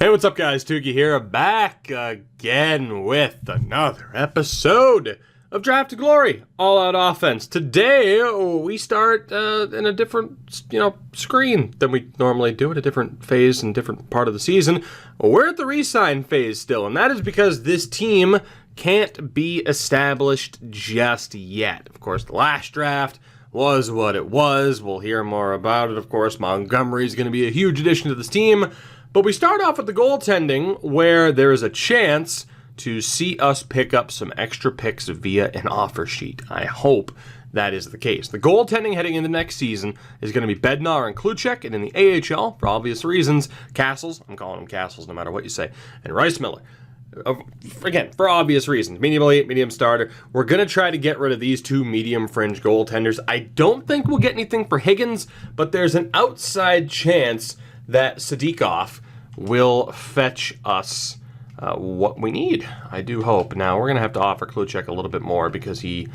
Hey, what's up, guys? Tuki here, back again with another episode of Draft to Glory, all-out offense. Today, we start in a different, screen than we normally do, at a different phase and different part of the season. We're at the re-sign phase still, and that is because this team can't be established just yet. Of course, the last draft was what it was. We'll hear more about it. Of course, Montgomery is going to be a huge addition to this team. But we start off with the goaltending, where there is a chance to see us pick up some extra picks via an offer sheet. I hope that is the case. The goaltending heading into next season is going to be Bednar and Kluchek, and in the AHL, for obvious reasons, Castles, I'm calling them Castles no matter what you say, and Rice Miller. Again, for obvious reasons, medium elite, medium starter. We're going to try to get rid of these two medium fringe goaltenders. I don't think we'll get anything for Higgins, but there's an outside chance that Sadikov will fetch us what we need. I do hope. Now, we're going to have to offer Kluchek a little bit more because he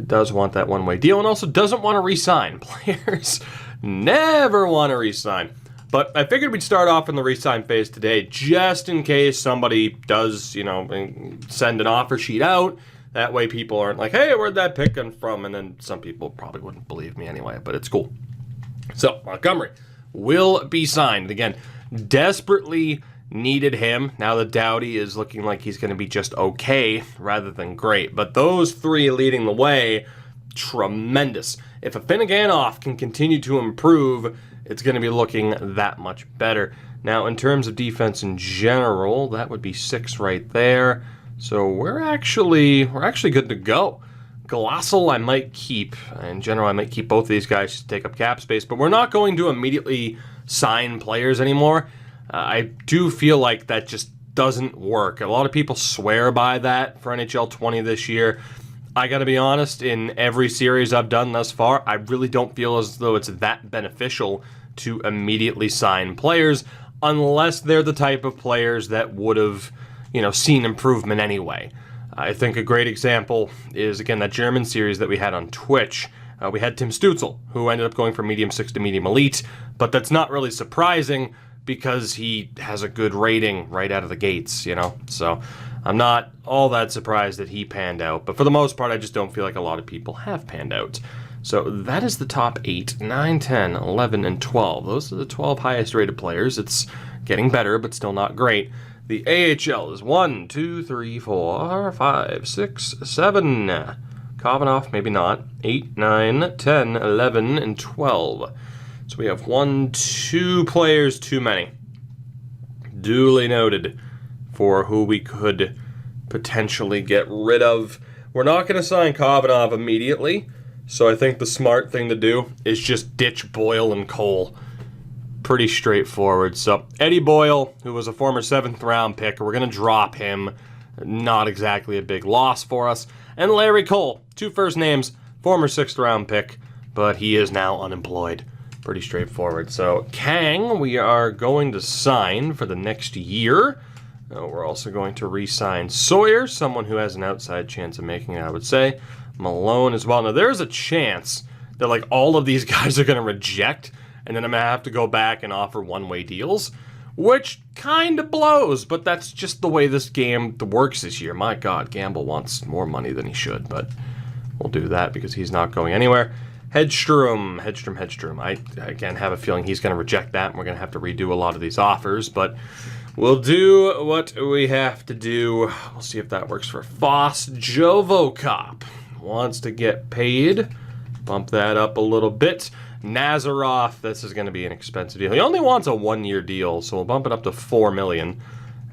does want that one-way deal and also doesn't want to re-sign. Players never want to re-sign. But I figured we'd start off in the re-sign phase today just in case somebody does, send an offer sheet out. That way people aren't like, hey, where'd that pick come from? And then some people probably wouldn't believe me anyway, but it's cool. So, Montgomery will be signed. Again, desperately needed him. Now that Doughty is looking like he's going to be just okay rather than great. But those three leading the way, tremendous. If a Finneganoff can continue to improve, it's going to be looking that much better. Now, in terms of defense in general, that would be 6 right there. So we're actually good to go. Glasl I might keep. In general, I might keep both of these guys to take up cap space, but we're not going to immediately sign players anymore. I do feel like that just doesn't work. A lot of people swear by that for NHL 20 this year. I gotta be honest, in every series I've done thus far, I really don't feel as though it's that beneficial to immediately sign players unless they're the type of players that would have, seen improvement anyway. I think a great example is, again, that German series that we had on Twitch. We had Tim Stutzel, who ended up going from medium 6 to medium elite, but that's not really surprising because he has a good rating right out of the gates, So I'm not all that surprised that he panned out, but for the most part, I just don't feel like a lot of people have panned out. So that is the top 8, 9, 10, 11, and 12. Those are the 12 highest rated players. It's getting better, but still not great. The AHL is 1, 2, 3, 4, 5, 6, 7. Kovanov, maybe not. 8, 9, 10, 11, and 12. So we have 2 players too many. Duly noted for who we could potentially get rid of. We're not going to sign Kovanov immediately, so I think the smart thing to do is just ditch Boyle and Cole. Pretty straightforward. So Eddie Boyle, who was a former 7th round pick, we're going to drop him. Not exactly a big loss for us. And Larry Cole, 2 first names, former 6th round pick, but he is now unemployed. Pretty straightforward. So Kang, we are going to sign for the next year. We're also going to re-sign Sawyer, someone who has an outside chance of making it, I would say. Malone as well. Now, there's a chance that all of these guys are going to reject, and then I'm going to have to go back and offer one-way deals, which kind of blows, but that's just the way this game works this year. My God, Gamble wants more money than he should, but we'll do that because he's not going anywhere. Hedstrom. I, again, have a feeling he's going to reject that, and we're going to have to redo a lot of these offers, but we'll do what we have to do. We'll see if that works for Foss. Jovocop wants to get paid. Bump that up a little bit. Nazarov, this is going to be an expensive deal. He only wants a 1-year deal, so we'll bump it up to $4 million.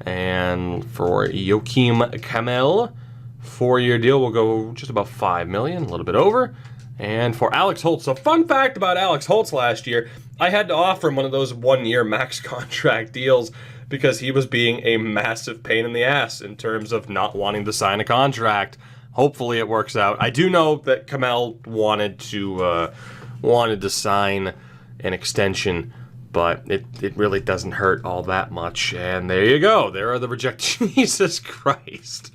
And for Joachim Kamel, 4-year deal, we'll go just about $5 million, a little bit over. And for Alex Holtz, so fun fact about Alex Holtz last year, I had to offer him one of those 1-year max contract deals because he was being a massive pain in the ass in terms of not wanting to sign a contract. Hopefully it works out. I do know that Kamel wanted to sign an extension, but it really doesn't hurt all that much. And there you go. There are the rejections. Jesus Christ.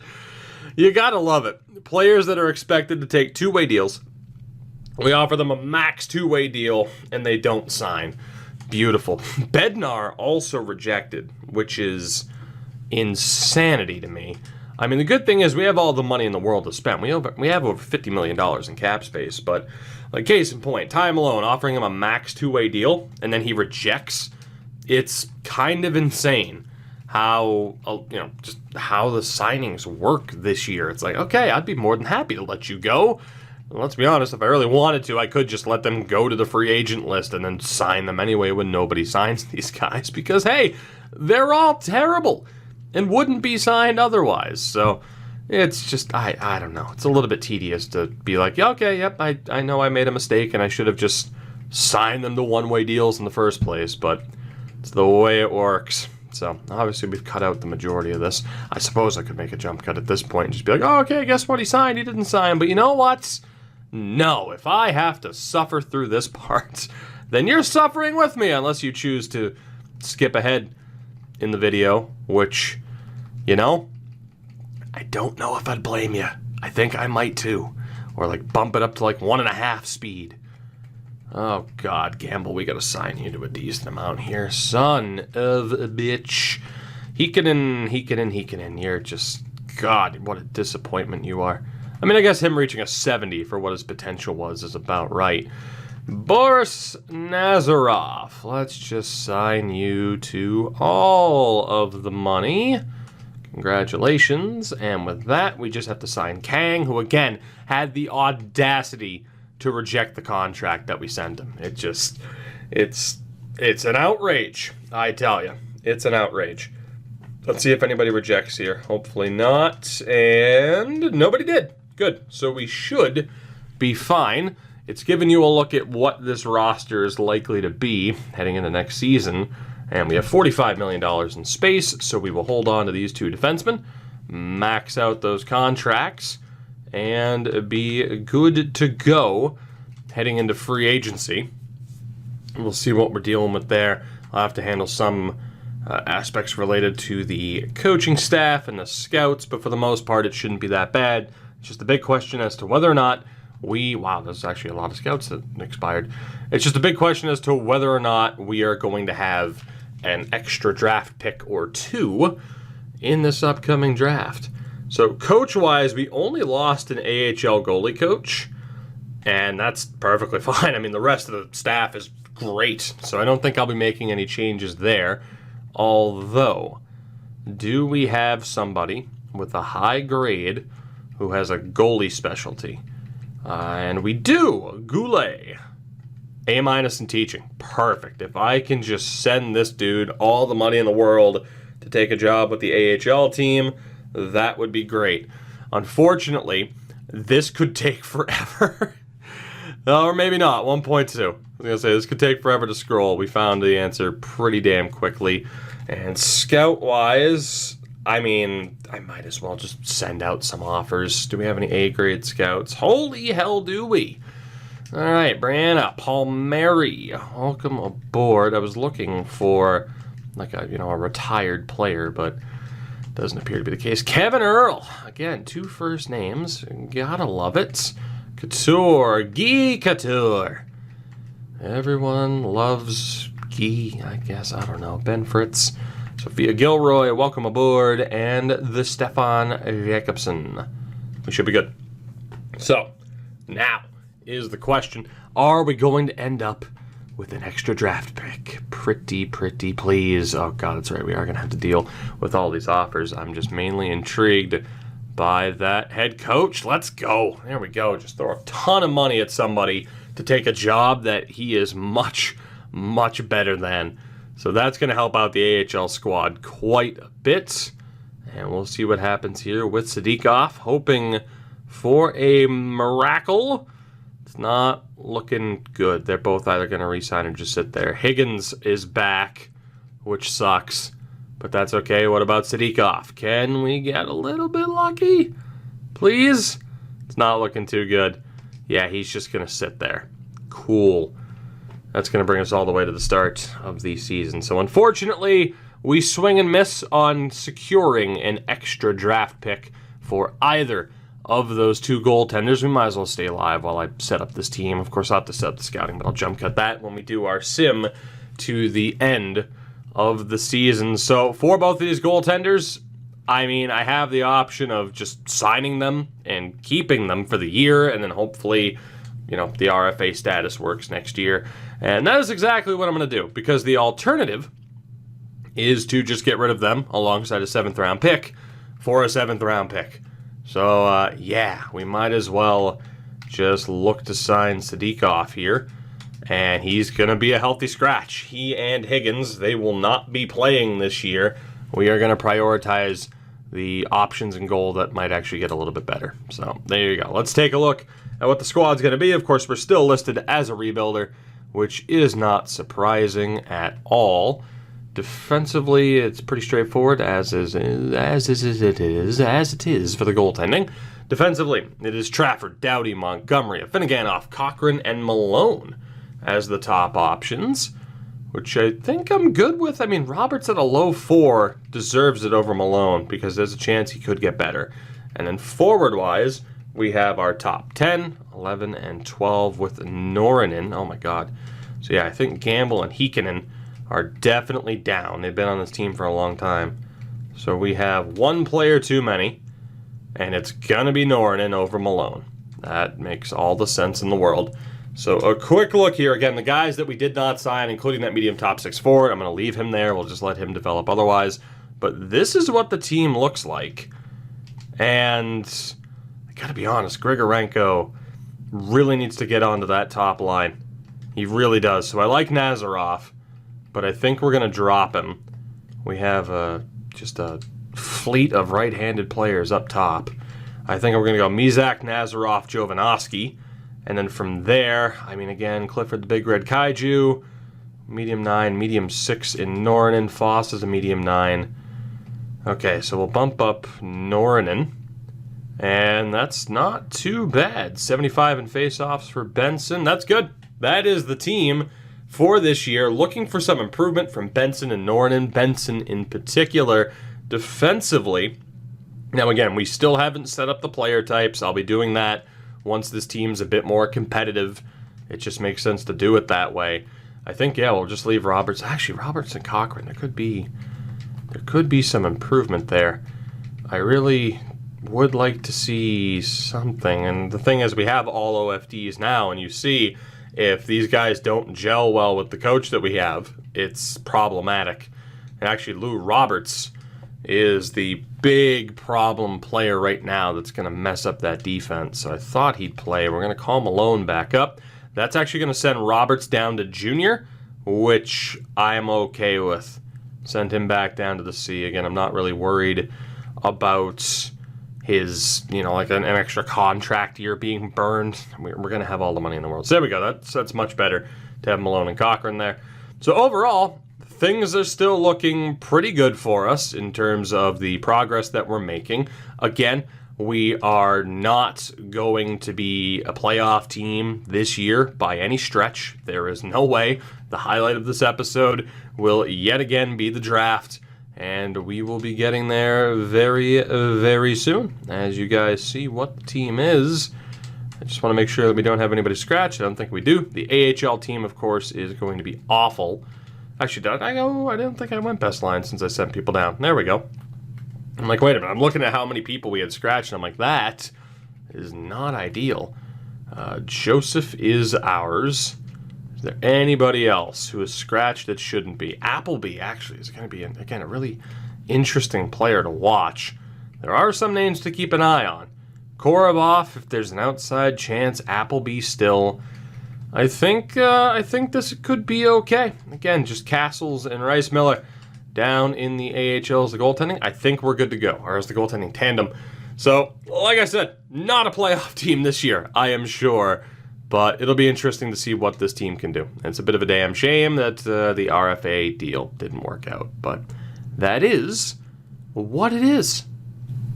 You gotta love it. Players that are expected to take 2-way deals, we offer them a max 2-way deal, and they don't sign. beautiful. Bednar also rejected, which is insanity to me. I mean, the good thing is we have all the money in the world to spend. We have over $50 million in cap space, but like case in point, Ty Malone offering him a max two-way deal, and then he rejects. It's kind of insane how, just how the signings work this year. It's like, okay, I'd be more than happy to let you go. And let's be honest, if I really wanted to, I could just let them go to the free agent list and then sign them anyway when nobody signs these guys because, hey, they're all terrible and wouldn't be signed otherwise. So it's just, I don't know. It's a little bit tedious to be like, yeah, okay, yep, I know I made a mistake and I should have just signed them to one-way deals in the first place, but it's the way it works. So obviously we've cut out the majority of this. I suppose I could make a jump cut at this point and just be like, oh, okay, guess what? He signed, he didn't sign. But you know what? No, if I have to suffer through this part, then you're suffering with me unless you choose to skip ahead in the video, which, I don't know if I'd blame you. I think I might too. Or like bump it up to like 1.5 speed. Oh God, Gamble, we gotta sign you to a decent amount here. Son of a bitch. Heikkinen, you're just, God, what a disappointment you are. I mean, I guess him reaching a 70 for what his potential was is about right. Boris Nazarov, let's just sign you to all of the money. Congratulations. And with that, we just have to sign Kang, who again had the audacity to reject the contract that we sent him. It's an outrage, I tell you. It's an outrage. Let's see if anybody rejects here. Hopefully not. And nobody did. Good. So we should be fine. It's giving you a look at what this roster is likely to be heading into next season. And we have $45 million in space, so we will hold on to these two defensemen, max out those contracts, and be good to go heading into free agency. We'll see what we're dealing with there. I'll have to handle some aspects related to the coaching staff and the scouts, but for the most part, it shouldn't be that bad. It's just a big question as to whether or not wow, there's actually a lot of scouts that expired. It's just a big question as to whether or not we are going to have an extra draft pick or two in this upcoming draft. So coach-wise, we only lost an AHL goalie coach, and that's perfectly fine. I mean, the rest of the staff is great, so I don't think I'll be making any changes there. Although, do we have somebody with a high grade who has a goalie specialty? And we do. Goulet. A- in teaching. Perfect. If I can just send this dude all the money in the world to take a job with the AHL team, that would be great. Unfortunately, this could take forever. Or maybe not. 1.2. I was going to say, this could take forever to scroll. We found the answer pretty damn quickly. And scout-wise, I mean, I might as well just send out some offers. Do we have any A-grade scouts? Holy hell, do we? All right, Brianna Palmieri, welcome aboard. I was looking for like a retired player, but doesn't appear to be the case. Kevin Earl, again, 2 first names. Gotta love it. Couture, Guy Couture. Everyone loves Guy, I guess. I don't know. Ben Fritz. Sophia Gilroy, welcome aboard, and the Stefan Jacobson. We should be good. So, now is the question, are we going to end up with an extra draft pick? Pretty please. Oh, God, that's right. We are going to have to deal with all these offers. I'm just mainly intrigued by that head coach. Let's go. There we go. Just throw a ton of money at somebody to take a job that he is much better than. So that's going to help out the AHL squad quite a bit. And we'll see what happens here with Sadikov. Hoping for a miracle. It's not looking good. They're both either going to re-sign or just sit there. Higgins is back, which sucks. But that's okay. What about Sadikov? Can we get a little bit lucky? Please? It's not looking too good. Yeah, he's just going to sit there. Cool. That's going to bring us all the way to the start of the season. So unfortunately, we swing and miss on securing an extra draft pick for either of those 2 goaltenders. We might as well stay alive while I set up this team. Of course, I'll have to set up the scouting, but I'll jump cut that when we do our sim to the end of the season. So for both of these goaltenders, I mean, I have the option of just signing them and keeping them for the year, and then hopefully, the RFA status works next year. And that is exactly what I'm going to do, because the alternative is to just get rid of them alongside a 7th-round pick for a 7th-round pick. So, we might as well just look to sign Sadikov here. And he's going to be a healthy scratch. He and Higgins, they will not be playing this year. We are going to prioritize the options in goal that might actually get a little bit better. So there you go. Let's take a look at what the squad's going to be. Of course, we're still listed as a rebuilder, which is not surprising at all. Defensively, it's pretty straightforward, as it is for the goaltending. Defensively, it is Trafford, Doughty, Montgomery, Affinaganoff, Cochran, and Malone as the top options, which I think I'm good with. I mean, Roberts at a low 4 deserves it over Malone because there's a chance he could get better. And then forward-wise, we have our top 10, 11, and 12 with Norinen. Oh, my God. So, I think Gamble and Heikkinen are definitely down. They've been on this team for a long time. So we have one player too many, and it's going to be Norinen over Malone. That makes all the sense in the world. So a quick look here. Again, the guys that we did not sign, including that medium top 6 forward, I'm going to leave him there. We'll just let him develop otherwise. But this is what the team looks like. And I got to be honest, Grigorenko really needs to get onto that top line. He really does. So I like Nazarov, but I think we're going to drop him. We have just a fleet of right-handed players up top. I think we're going to go Mizak, Nazarov, Jovanovski. And then from there, I mean, again, Clifford the Big Red Kaiju, medium 9, medium 6 in Norinen. Foss is a medium 9. Okay, so we'll bump up Norinen. And that's not too bad. 75 in faceoffs for Benson. That's good. That is the team for this year. Looking for some improvement from Benson and Norinen. Benson in particular, defensively. Now, again, we still haven't set up the player types. I'll be doing that once this team's a bit more competitive. It just makes sense to do it that way. I think, we'll just leave Roberts. Actually, Roberts and Cochran, there could be some improvement there. I really would like to see something. And the thing is, we have all OFDs now, and you see if these guys don't gel well with the coach that we have, it's problematic. And actually, Lou Roberts is the big problem player right now that's going to mess up that defense. So I thought he'd play. We're going to call Malone back up. That's actually going to send Roberts down to junior, which I'm okay with. Send him back down to the C. Again, I'm not really worried about his, like an extra contract year being burned. We're going to have all the money in the world. So there we go. That's much better to have Malone and Cochran there. So overall, things are still looking pretty good for us in terms of the progress that we're making. Again, we are not going to be a playoff team this year by any stretch. There is no way. The highlight of this episode will yet again be the draft, and we will be getting there very, very soon. As you guys see what the team is, I just want to make sure that we don't have anybody scratched. I don't think we do. The AHL team, of course, is going to be awful. Actually, did I go? I didn't think I went best line since I sent people down. There we go. I'm like, wait a minute. I'm looking at how many people we had scratched, and I'm like, that is not ideal. Joseph is ours. Is there anybody else who is scratched that shouldn't be? Appleby, actually, is going to be, again, a really interesting player to watch. There are some names to keep an eye on. Korobov, if there's an outside chance. Appleby still. I think this could be okay. Again, just Castles and Rice Miller down in the AHL as the goaltending. I think we're good to go, or as the goaltending tandem. So, like I said, not a playoff team this year, I am sure. But it'll be interesting to see what this team can do. And it's a bit of a damn shame that the RFA deal didn't work out. But that is what it is.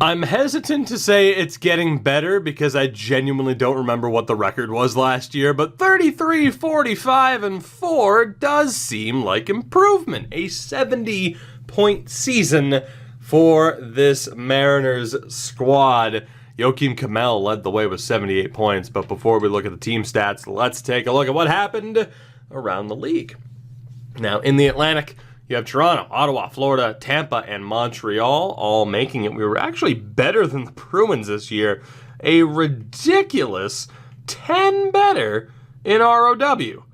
I'm hesitant to say it's getting better because I genuinely don't remember what the record was last year, but 33, 45, and 4 does seem like improvement. A 70-point season for this Mariners squad. Joakim Kamel led the way with 78 points, but before we look at the team stats, let's take a look at what happened around the league. Now, in the Atlantic, you have Toronto, Ottawa, Florida, Tampa, and Montreal all making it. We were actually better than the Bruins this year. A ridiculous 10 better in ROW.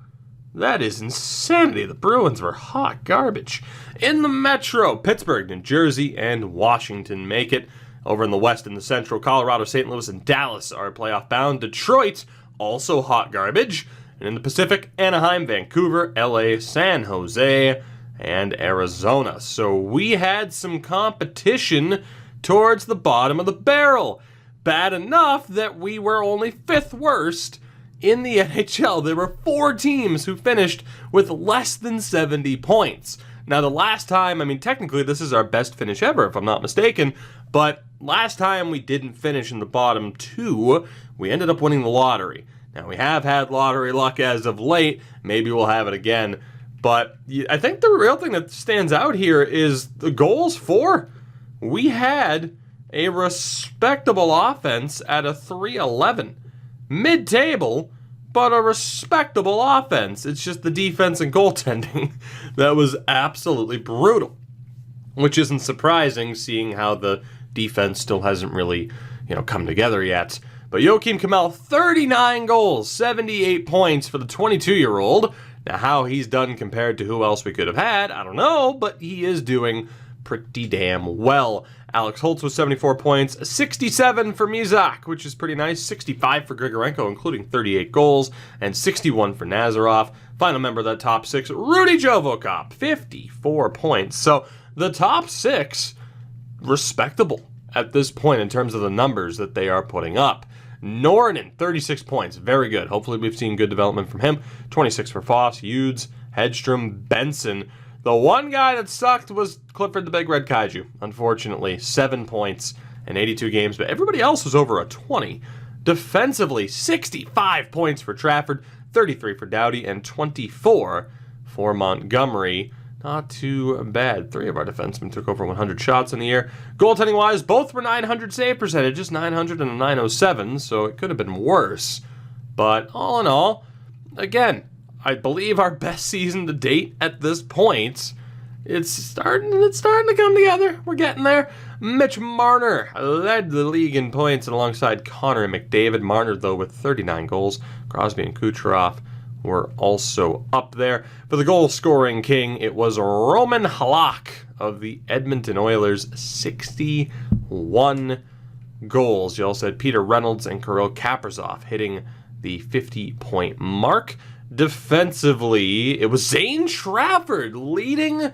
That is insanity. The Bruins were hot garbage. In the Metro, Pittsburgh, New Jersey, and Washington make it. Over in the West and the Central, Colorado, St. Louis, and Dallas are playoff bound. Detroit, also hot garbage. And in the Pacific, Anaheim, Vancouver, LA, San Jose, and Arizona. So we had some competition towards the bottom of the barrel. Bad enough that we were only 5th worst in the NHL. There were 4 teams who finished with less than 70 points. Now, the last time, I mean, technically this is our best finish ever, if I'm not mistaken, but last time we didn't finish in the bottom 2, we ended up winning the lottery. Now, we have had lottery luck as of late. Maybe we'll have it again. But I think the real thing that stands out here is the goals for. We had a respectable offense at a 311. Mid-table, but a respectable offense. It's just the defense and goaltending that was absolutely brutal, which isn't surprising seeing how the defense still hasn't really, come together yet. But Joakim Kemell, 39 goals, 78 points for the 22-year-old. Now, how he's done compared to who else we could have had, I don't know, but he is doing pretty damn well. Alex Holtz with 74 points, 67 for Mizak, which is pretty nice, 65 for Grigorenko, including 38 goals, and 61 for Nazarov. Final member of that top 6, Rudy Jovokop, 54 points. So the top 6, respectable at this point in terms of the numbers that they are putting up. Norton, 36 points, very good. Hopefully we've seen good development from him. 26 for Foss, Hughes, Hedstrom, Benson. The one guy that sucked was Clifford the Big Red Kaiju, unfortunately. 7 points in 82 games, but everybody else was over a 20. Defensively, 65 points for Trafford, 33 for Doughty, and 24 for Montgomery. Not too bad. 3 of our defensemen took over 100 shots in the year. Goaltending-wise, both were 900 save percentages, 900 and a 907, so it could have been worse. But all in all, again, I believe our best season to date at this point. It's starting to come together. We're getting there. Mitch Marner led the league in points and alongside Connor McDavid. Marner, though, with 39 goals. Crosby and Kucherov were also up there. For the goal-scoring king, it was Roman Halak of the Edmonton Oilers, 61 goals. You also had Peter Reynolds and Kirill Kaprizov hitting the 50-point mark. Defensively, it was Zane Trafford leading the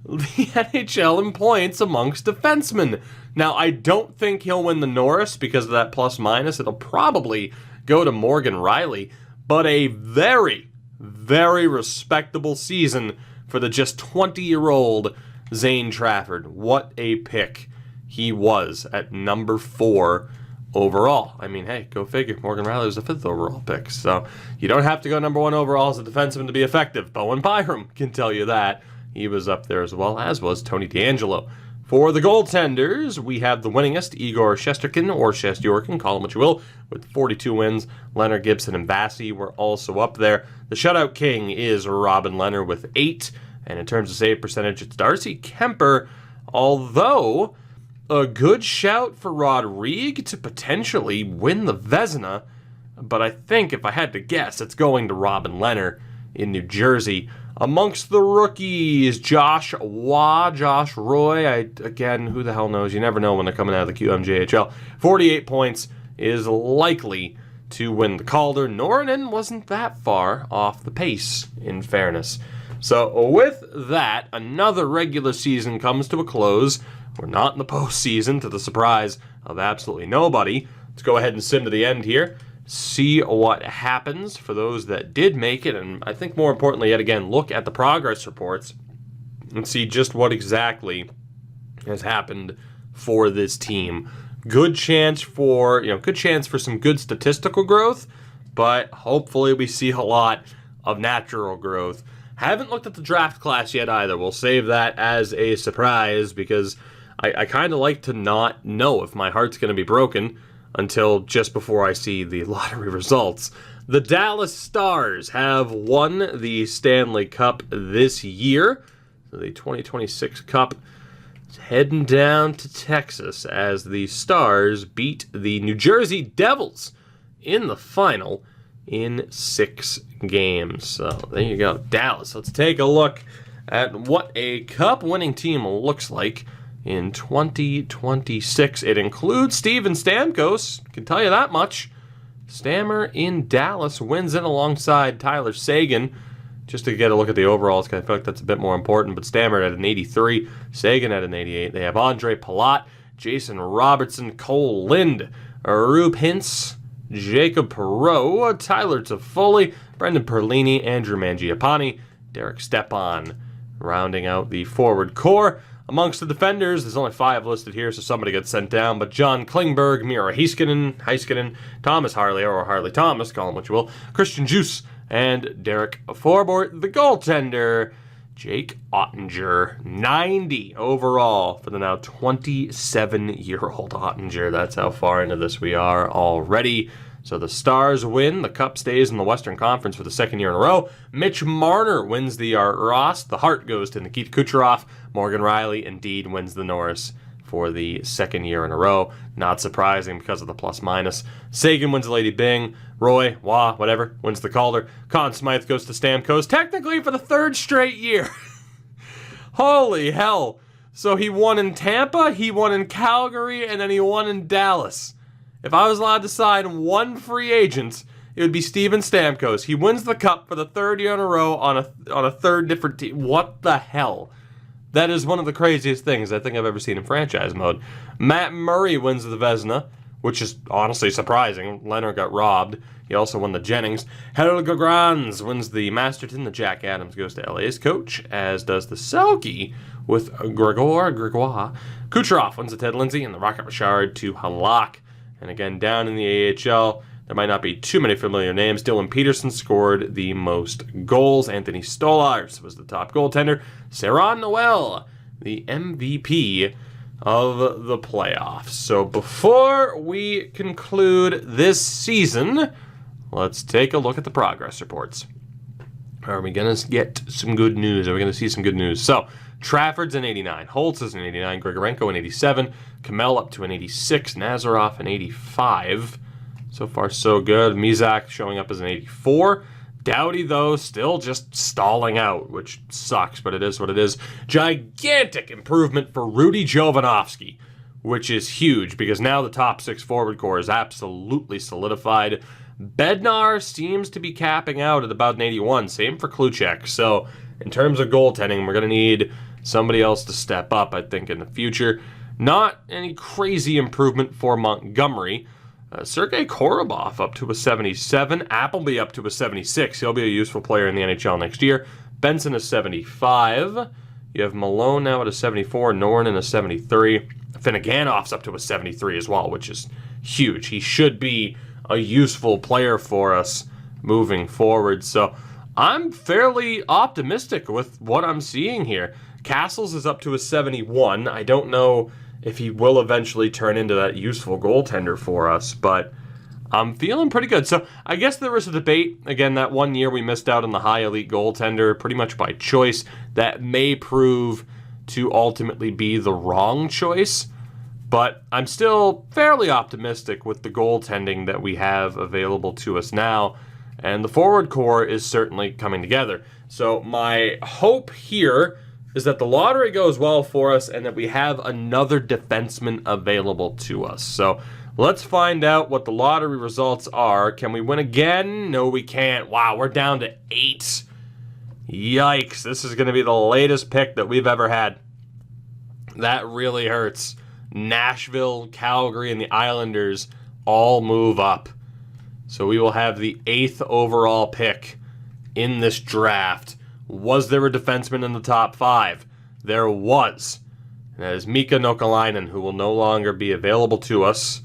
NHL in points amongst defensemen. Now, I don't think he'll win the Norris because of that plus-minus. It'll probably go to Morgan Riley. But a very, very respectable season for the just 20-year-old Zane Trafford. What a pick he was at number 4 overall. I mean, hey, go figure. Morgan Riley was the 5th overall pick. So you don't have to go number 1 overall as a defenseman to be effective. Bowen Byram can tell you that. He was up there as well, as was Tony DeAngelo. For the goaltenders, we have the winningest, Igor Shesterkin, or Shestyorkin, call him what you will, with 42 wins. Leonard, Gibson, and Bassey were also up there. The shutout king is Robin Leonard with 8. And in terms of save percentage, it's Darcy Kemper, although a good shout for Rodrigue to potentially win the Vezina. But I think, if I had to guess, it's going to Robin Leonard in New Jersey. Amongst the rookies, Josh Roy. Again, who the hell knows? You never know when they're coming out of the QMJHL. 48 points is likely to win the Calder. Norton wasn't that far off the pace, in fairness. So with that, another regular season comes to a close. We're not in the postseason, to the surprise of absolutely nobody. Let's go ahead and sim to the end here. See what happens for those that did make it, and I think more importantly, yet again, look at the progress reports and see just what exactly has happened for this team. Good chance for some good statistical growth, but hopefully we see a lot of natural growth. Haven't looked at the draft class yet either. We'll save that as a surprise because I kind of like to not know if my heart's going to be broken until just before I see the lottery results. The Dallas Stars have won the Stanley Cup this year. So the 2026 Cup is heading down to Texas as the Stars beat the New Jersey Devils in the final in 6 games. So there you go, Dallas. Let's take a look at what a Cup-winning team looks like in 2026. It includes Steven Stamkos, can tell you that much. Stammer in Dallas wins it alongside Tyler Seguin. Just to get a look at the overalls, because I feel like that's a bit more important, but Stammer at an 83, Seguin at an 88. They have Andre Palat, Jason Robertson, Cole Lind, Rube Hintz, Jacob Perreault, Tyler Toffoli, Brendan Perlini, Andrew Mangiapane, Derek Stepan, rounding out the forward core. Amongst the defenders, there's only 5 listed here, so somebody gets sent down, but John Klingberg, Miro Heiskanen, Thomas Harley, or Harley Thomas, call him what you will, Christian Juice, and Derek Forbort, the goaltender, Jake Ottinger, 90 overall for the now 27-year-old Ottinger. That's how far into this we are already. So the Stars win. The Cup stays in the Western Conference for the 2nd year in a row. Mitch Marner wins the Art Ross. The Hart goes to Nikita Kucherov. Morgan Riley indeed wins the Norris for the 2nd year in a row. Not surprising because of the plus-minus. Seguin wins the Lady Byng. Roy, Wah, whatever, wins the Calder. Conn Smythe goes to Stamkos, technically for the 3rd straight year. Holy hell. So he won in Tampa, he won in Calgary, and then he won in Dallas. If I was allowed to sign one free agent, it would be Steven Stamkos. He wins the Cup for the 3rd year in a row on a 3rd different team. What the hell? That is one of the craziest things I think I've ever seen in franchise mode. Matt Murray wins the Vezina, which is honestly surprising. Leonard got robbed. He also won the Jennings. Helge Grans wins the Masterton. The Jack Adams goes to LA's coach, as does the Selke with Gregoire. Kucherov wins the Ted Lindsay, and the Rocket Richard to Halak. And again, down in the AHL, there might not be too many familiar names. Dylan Peterson scored the most goals. Anthony Stolarz was the top goaltender. Saron Noel, the MVP of the playoffs. So before we conclude this season, let's take a look at the progress reports. Are we going to get some good news? Are we going to see some good news? So Trafford's an 89. Holtz is an 89. Grigorenko an 87. Kamel up to an 86. Nazarov an 85. So far, so good. Mizak showing up as an 84. Doughty, though, still just stalling out, which sucks, but it is what it is. Gigantic improvement for Rudy Jovanovski, which is huge because now the top 6 forward core is absolutely solidified. Bednar seems to be capping out at about an 81. Same for Kluchek. So in terms of goaltending, we're going to need somebody else to step up, I think, in the future. Not any crazy improvement for Montgomery. Sergei Korobov up to a 77. Appleby up to a 76. He'll be a useful player in the NHL next year. Benson a 75. You have Malone now at a 74. Noren a 73. Finneganoff's up to a 73 as well, which is huge. He should be a useful player for us moving forward. So I'm fairly optimistic with what I'm seeing here. Castles is up to a 71. I don't know if he will eventually turn into that useful goaltender for us, but I'm feeling pretty good. So I guess there was a debate, again, that one year we missed out on the high elite goaltender, pretty much by choice. That may prove to ultimately be the wrong choice, but I'm still fairly optimistic with the goaltending that we have available to us now, and the forward core is certainly coming together. So my hope here is that the lottery goes well for us and that we have another defenseman available to us. So let's find out what the lottery results are. Can we win again? No, we can't. Wow, we're down to 8. Yikes, this is going to be the latest pick that we've ever had. That really hurts. Nashville, Calgary, and the Islanders all move up. So we will have the 8th overall pick in this draft. Was there a defenseman in the top 5? There was. And that is Mika Nokalainen, who will no longer be available to us,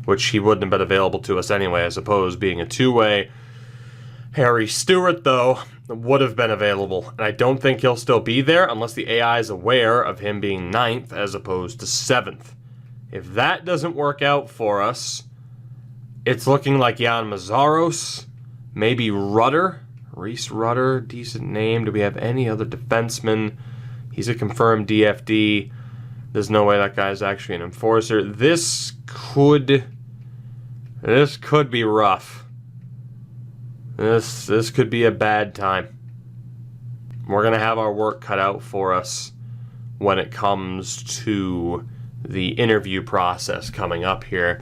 which he wouldn't have been available to us anyway, I suppose, being a two-way. Harry Stewart, though, would have been available. And I don't think he'll still be there unless the AI is aware of him being 9th as opposed to 7th. If that doesn't work out for us, it's looking like Jan Mazaros, Maybe Rutter. Reese Rutter, decent name. Do we have any other defensemen? He's a confirmed DFD. There's no way that guy's actually an enforcer. This could be rough. This could be a bad time. We're going to have our work cut out for us when it comes to the interview process coming up here.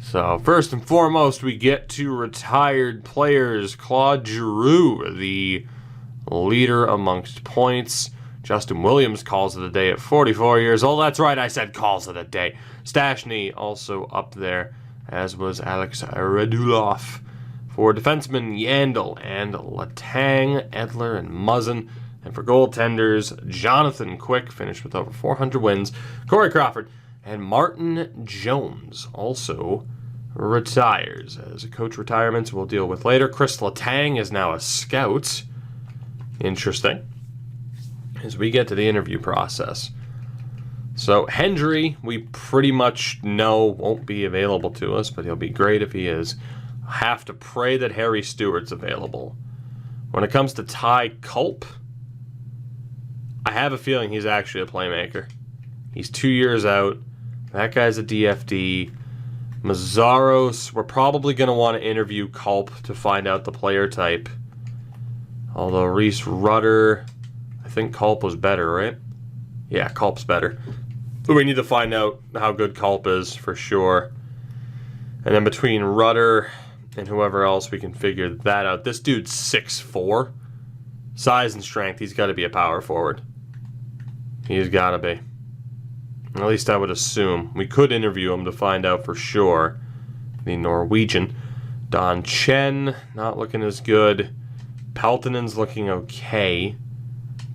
So first and foremost, we get to retired players. Claude Giroux, the leader amongst points. Justin Williams calls it a day at 44 years old. That's right, I said calls it a day. Stastny also up there, as was Alex Radulov. For defensemen, Yandel and Letang, Edler, and Muzzin. And for goaltenders, Jonathan Quick finished with over 400 wins. Corey Crawford and Martin Jones also retires. As a coach retirements we'll deal with later. Chris Letang is now a scout. Interesting. As we get to the interview process. So Hendry, we pretty much know won't be available to us, but he'll be great if he is. Have to pray that Harry Stewart's available. When it comes to Ty Culp, I have a feeling he's actually a playmaker. He's 2 years out. That guy's a DFD. Mazzaros, we're probably going to want to interview Culp to find out the player type. Although Reese Rutter, I think Culp was better, right? Yeah, Culp's better. But we need to find out how good Culp is for sure. And then between Rutter and whoever else, we can figure that out. This dude's 6'4". Size and strength, he's got to be a power forward. He's got to be. At least I would assume. We could interview him to find out for sure. The Norwegian. Don Chen, not looking as good. Peltonen's looking okay.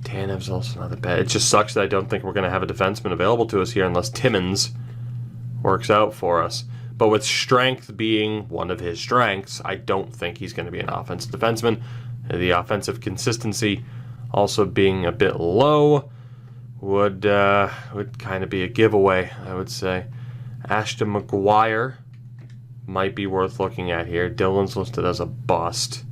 Tanev's also not that bad. It just sucks that I don't think we're going to have a defenseman available to us here unless Timmins works out for us. But with strength being one of his strengths, I don't think he's going to be an offensive defenseman. The offensive consistency also being a bit low would kind of be a giveaway, I would say. Ashton McGuire might be worth looking at here. Dylan's listed as a bust.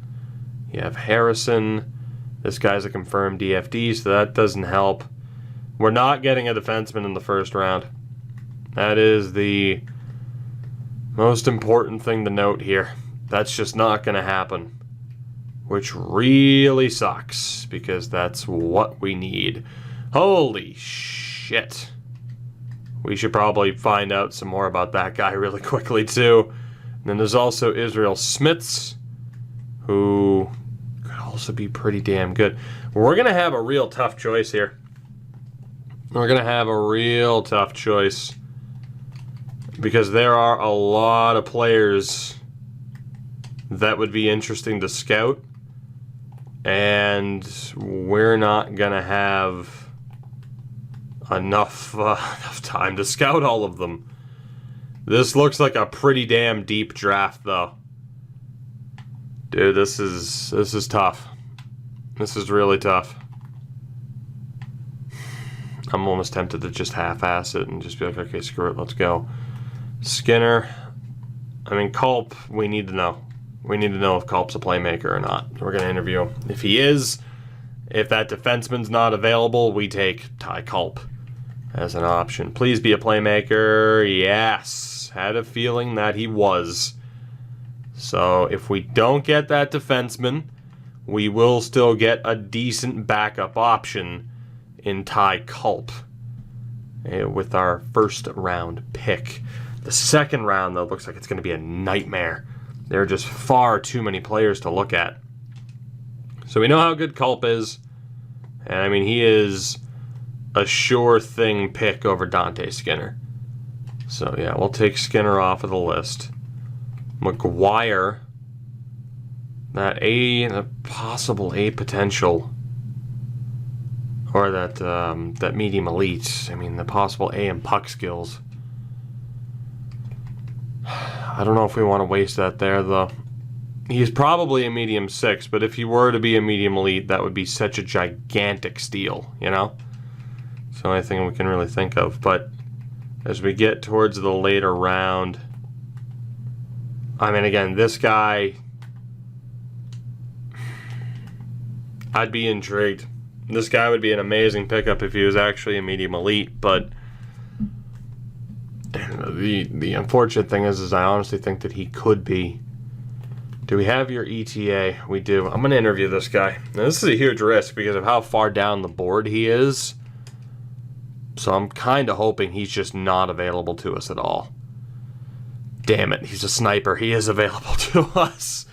You have Harrison. This guy's a confirmed DFD, so that doesn't help. We're not getting a defenseman in the first round. That is the most important thing to note here. That's just not going to happen. Which really sucks, because that's what we need. Holy shit. We should probably find out some more about that guy really quickly, too. And then there's also Israel Smits, who could also be pretty damn good. We're going to have a real tough choice here. We're going to have a real tough choice. Because there are a lot of players that would be interesting to scout. And we're not going to have enough time to scout all of them. This looks like a pretty damn deep draft, though. Dude, this is tough. This is really tough. I'm almost tempted to just half-ass it and just be like, okay, screw it, let's go. Skinner. I mean, Culp, we need to know. We need to know if Culp's a playmaker or not. We're going to interview him. If he is, if that defenseman's not available, we take Ty Culp as an option. Please be a playmaker. Yes. Had a feeling that he was. So if we don't get that defenseman, we will still get a decent backup option in Ty Culp with our first round pick. The second round, though, looks like it's going to be a nightmare. There are just far too many players to look at. So we know how good Culp is. And, I mean, he is a sure thing pick over Dante Skinner. So, yeah, we'll take Skinner off of the list. McGuire, that possible A potential, or that medium elite. I mean, the possible A and puck skills. I don't know if we want to waste that there, though. He's probably a medium 6, but if he were to be a medium elite, that would be such a gigantic steal, you know? It's the only thing we can really think of. But as we get towards the later round, I mean, again, this guy I'd be intrigued. This guy would be an amazing pickup if he was actually a medium elite, but the unfortunate thing is I honestly think that he could be. Do we have your ETA? We do. I'm going to interview this guy. Now, this is a huge risk because of how far down the board he is. So I'm kind of hoping he's just not available to us at all. Damn it, he's a sniper. He is available to us.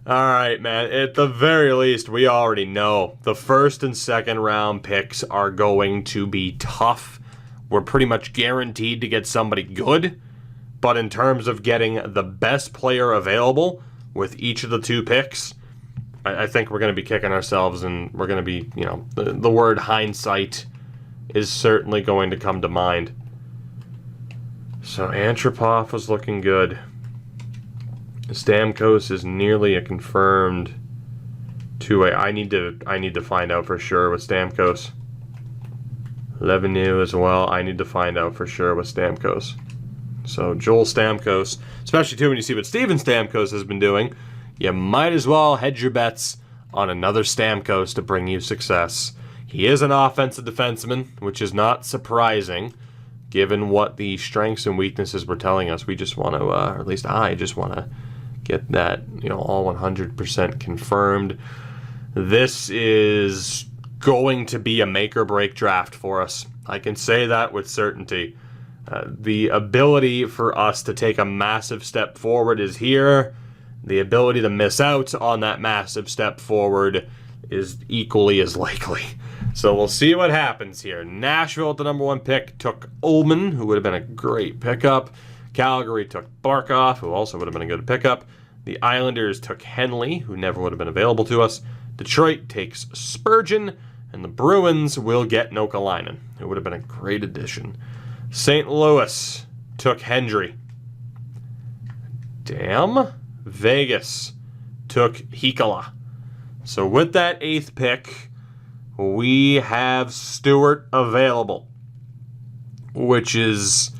Alright, man. At the very least, we already know the first and second round picks are going to be tough. We're pretty much guaranteed to get somebody good. But in terms of getting the best player available with each of the 2 picks, I think we're going to be kicking ourselves, and we're going to be, you know, the word hindsight is certainly going to come to mind. So Antropov was looking good. Stamkos is nearly a confirmed 2-way. I need to find out for sure with Stamkos. Levinu as well. I need to find out for sure with Stamkos. So Joel Stamkos, especially too when you see what Steven Stamkos has been doing, you might as well hedge your bets on another Stamkos to bring you success. He is an offensive defenseman, which is not surprising, given what the strengths and weaknesses were telling us. We just want to, or at least I just want to get that, you know, all 100% confirmed. This is going to be a make or break draft for us. I can say that with certainty. The ability for us to take a massive step forward is here. The ability to miss out on that massive step forward is equally as likely. So we'll see what happens here. Nashville at the number 1 pick took Ullman, who would have been a great pickup. Calgary took Barkov, who also would have been a good pickup. The Islanders took Henley, who never would have been available to us. Detroit takes Spurgeon, and the Bruins will get Nokalainen, who would have been a great addition. St. Louis took Hendry. Damn. Vegas took Hikala. So with that 8th pick, we have Stewart available, which is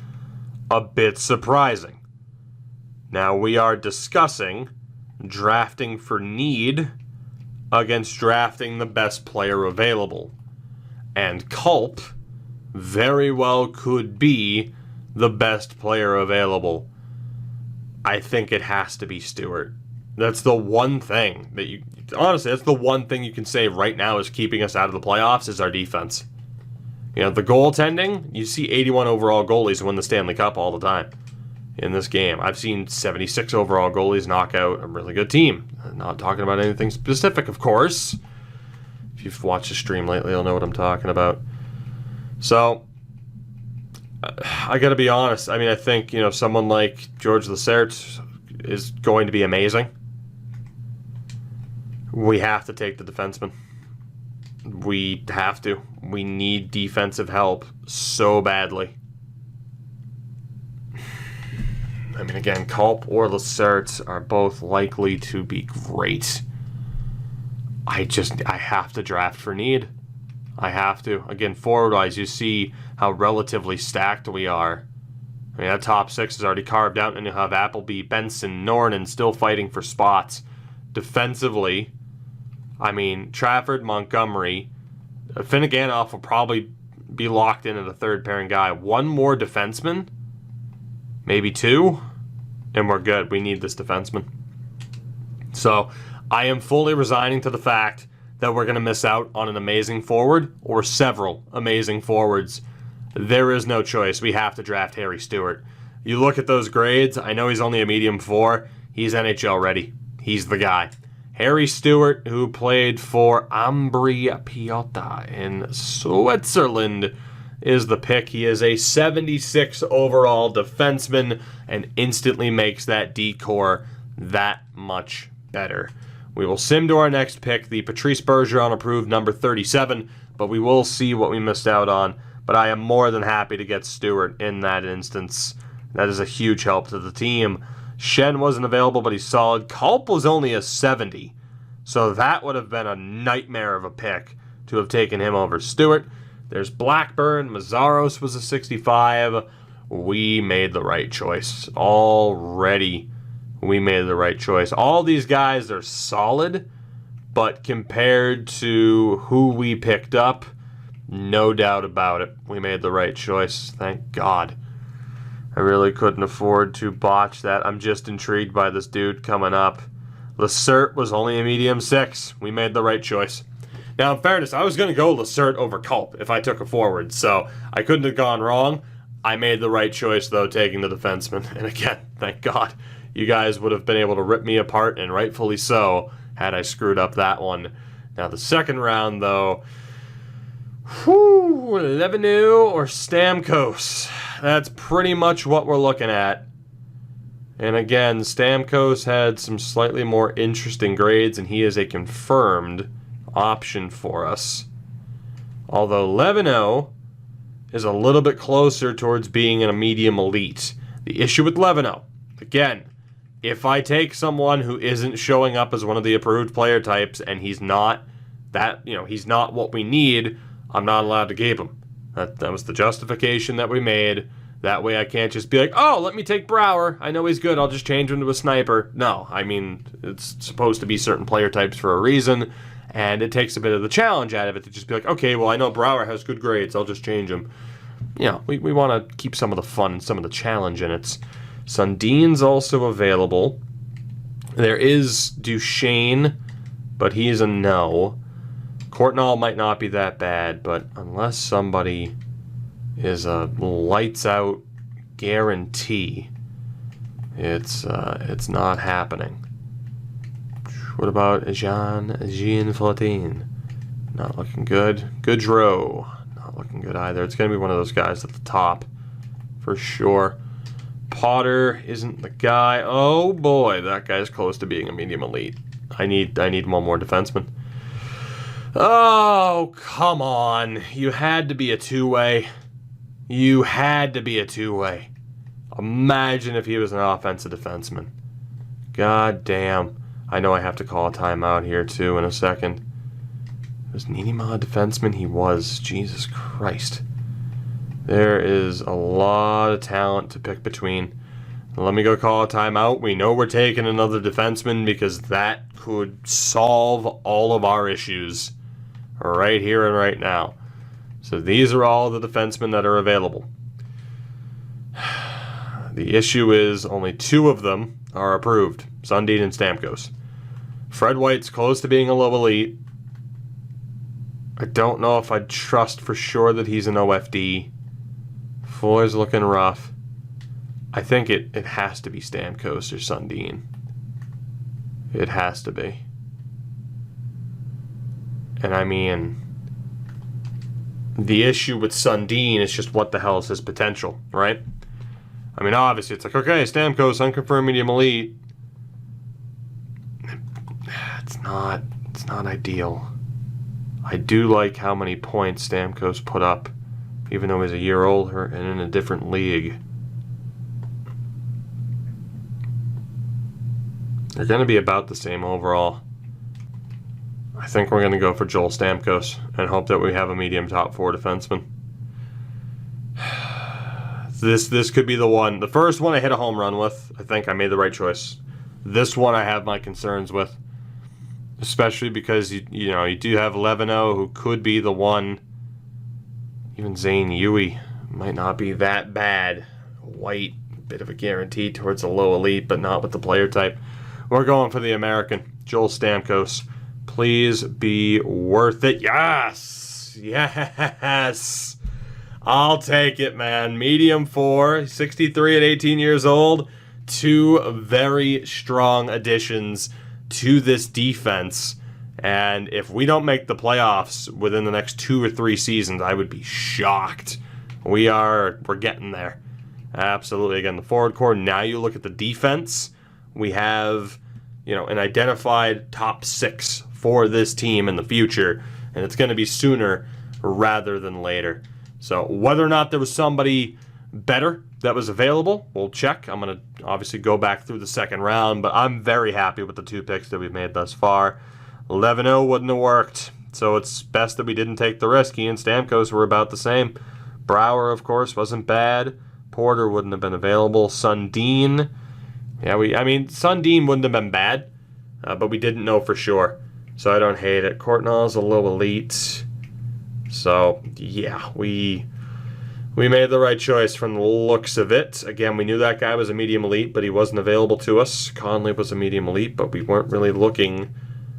a bit surprising. Now we are discussing drafting for need against drafting the best player available. And Culp very well could be the best player available. I think it has to be Stewart. That's the one thing that you... Honestly, that's the one thing you can say right now is keeping us out of the playoffs is our defense. You know, the goaltending, you see 81 overall goalies win the Stanley Cup all the time in this game. I've seen 76 overall goalies knock out a really good team. I'm not talking about anything specific, of course. If you've watched the stream lately, you'll know what I'm talking about. So, I gotta be honest. I mean, I think, you know, someone like George Lacerte is going to be amazing. We have to take the defenseman. We have to. We need defensive help so badly. I mean, again, Culp or Lacerte are both likely to be great. I have to draft for need. I have to. Again, forward-wise, you see how relatively stacked we are. I mean, that top 6 is already carved out, and you have Appleby, Benson, Nornan still fighting for spots. Defensively, I mean, Trafford, Montgomery, Finneganoff will probably be locked in at a third-pairing guy. One more defenseman, maybe 2, and we're good. We need this defenseman. So, I am fully resigning to the fact that we're going to miss out on an amazing forward or several amazing forwards. There is no choice. We have to draft Harry Stewart. You look at those grades, I know he's only a medium 4. He's NHL ready. He's the guy. Harry Stewart, who played for Ambri Piotta in Switzerland, is the pick. He is a 76 overall defenseman and instantly makes that D-core that much better. We will sim to our next pick, the Patrice Bergeron approved number 37, but we will see what we missed out on. But I am more than happy to get Stewart in that instance. That is a huge help to the team. Shen wasn't available, but he's solid. Culp was only a 70, so that would have been a nightmare of a pick to have taken him over Stewart. There's Blackburn. Mazzaros was a 65. We made the right choice. Already, we made the right choice. All these guys are solid, but compared to who we picked up, no doubt about it, we made the right choice. Thank God. I really couldn't afford to botch that. I'm just intrigued by this dude coming up. Lacerte was only a medium 6. We made the right choice. Now, in fairness, I was going to go Lacerte over Culp if I took a forward, so I couldn't have gone wrong. I made the right choice, though, taking the defenseman. And again, thank God, you guys would have been able to rip me apart, and rightfully so, had I screwed up that one. Now, the second round, though, Levenu or Stamkos. That's pretty much what we're looking at. And again, Stamkos had some slightly more interesting grades, and he is a confirmed option for us. Although Levenu is a little bit closer towards being in a medium elite. The issue with Levenu, again, if I take someone who isn't showing up as one of the approved player types and he's not he's not what we need, I'm not allowed to keep him. That was the justification that we made. That way I can't just be like, oh, let me take Brouwer. I know he's good. I'll just change him to a sniper. No, I mean, it's supposed to be certain player types for a reason, and it takes a bit of the challenge out of it to just be like, okay, well, I know Brouwer has good grades. I'll just change him. We want to keep some of the fun, some of the challenge in it. Sundin's also available. There is Duchesne, but he is a no. Courtnall might not be that bad, but unless somebody is a lights-out guarantee, it's not happening. What about Jean Flatine? Not looking good. Goudreau, not looking good either. It's going to be one of those guys at the top, for sure. Potter isn't the guy. Oh boy, that guy's close to being a medium elite. I need one more defenseman. Oh, come on. You had to be a two-way. You had to be a two-way. Imagine if he was an offensive defenseman. God damn. I know I have to call a timeout here, too, in a second. Was Niinimaa a defenseman? He was. Jesus Christ. There is a lot of talent to pick between. Let me go call a timeout. We know we're taking another defenseman because that could solve all of our issues right here and right now. So these are all the defensemen that are available. The issue is only 2 of them are approved, Sundin and Stamkos. Fred White's close to being a low elite. I don't know if I'd trust for sure that he's an OFD. Fuller's looking rough. I think it has to be Stamkos or Sundin. It has to be. And I mean, the issue with Sundin is just what the hell is his potential, right? I mean, obviously, it's like, okay, Stamkos, unconfirmed medium elite. It's not ideal. I do like how many points Stamkos put up, even though he's a year older and in a different league. They're going to be about the same overall. I think we're going to go for Joel Stamkos and hope that we have a medium top 4 defenseman. This could be the one. The first one I hit a home run with. I think I made the right choice. This one I have my concerns with. Especially because you do have Leveno, who could be the one. Even Zane Yui might not be that bad. White, bit of a guarantee towards a low elite, but not with the player type. We're going for the American, Joel Stamkos. Please be worth it. Yes! Yes! I'll take it, man. Medium 4, 63 at 18 years old. 2 very strong additions to this defense. And if we don't make the playoffs within the next 2 or 3 seasons, I would be shocked. We're getting there. Absolutely. Again, the forward core. Now you look at the defense. We have, an identified top 6 for this team in the future, and it's going to be sooner rather than later. So whether or not there was somebody better that was available, we'll check. I'm going to obviously go back through the second round, but I'm very happy with the 2 picks that we've made thus far. Leveno wouldn't have worked, so it's best that we didn't take the risk. He and Stamkos were about the same. Brouwer, of course, wasn't bad. Porter wouldn't have been available. Sundin, Sundin wouldn't have been bad, but we didn't know for sure. so I don't hate it. Courtnall's a low elite. So, yeah, we made the right choice from the looks of it. Again, we knew that guy was a medium elite, but he wasn't available to us. Conley was a medium elite, but we weren't really looking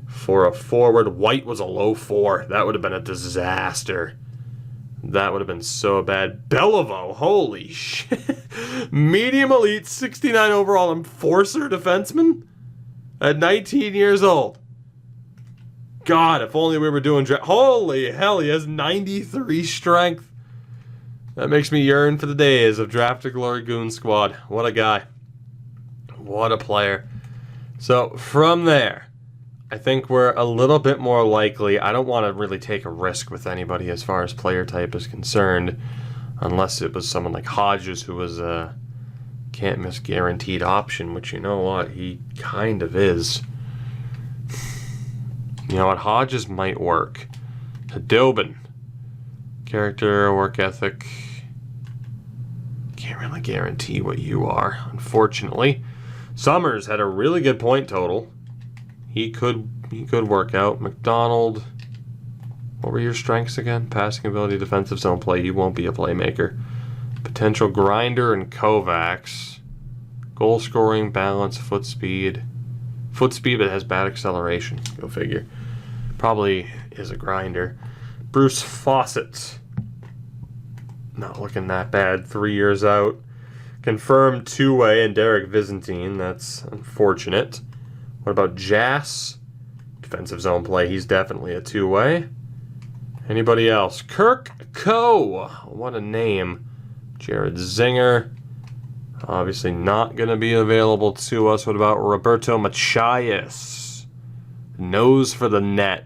for a forward. White was a low 4. That would have been a disaster. That would have been so bad. Beliveau, holy shit. Medium elite, 69 overall, enforcer defenseman at 19 years old. God, if only we were doing... Holy hell, he has 93 strength. That makes me yearn for the days of Draft to Glory Goon Squad. What a guy. What a player. So, from there, I think we're a little bit more likely. I don't want to really take a risk with anybody as far as player type is concerned, unless it was someone like Hodges, who was a can't miss guaranteed option, which, you know what, he kind of is. You know what, Hodges might work. Hadobin. Character, work ethic. Can't really guarantee what you are, unfortunately. Summers had a really good point total. He could work out. McDonald, what were your strengths again? Passing ability, defensive zone play. You won't be a playmaker. Potential grinder and Kovacs. Goal scoring, balance, foot speed. Foot speed, but has bad acceleration. Go figure. Probably is a grinder. Bruce Fawcett. Not looking that bad. 3 years out. Confirmed two-way, and Derek Vizentine. That's unfortunate. What about Jass? Defensive zone play. He's definitely a two-way. Anybody else? Kirk Coe. What a name. Jared Zinger. Obviously not going to be available to us. What about Roberto Machias? Nose for the net.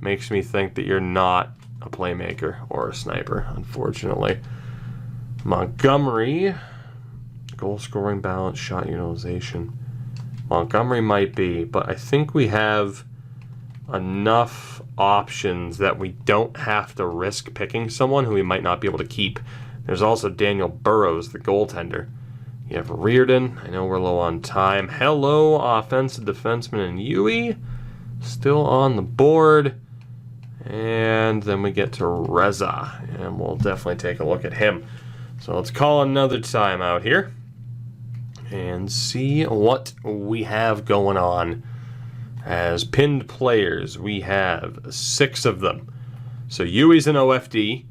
Makes me think that you're not a playmaker or a sniper, unfortunately. Montgomery. Goal scoring, balance, shot utilization. Montgomery might be, but I think we have enough options that we don't have to risk picking someone who we might not be able to keep. There's also Daniel Burrows, the goaltender. You have Reardon. I know we're low on time. Hello, offensive defenseman and Yui. Still on the board. And then we get to Reza, and we'll definitely take a look at him. So let's call another timeout here and see what we have going on. As pinned players, we have 6 of them. So Yui's an OFD.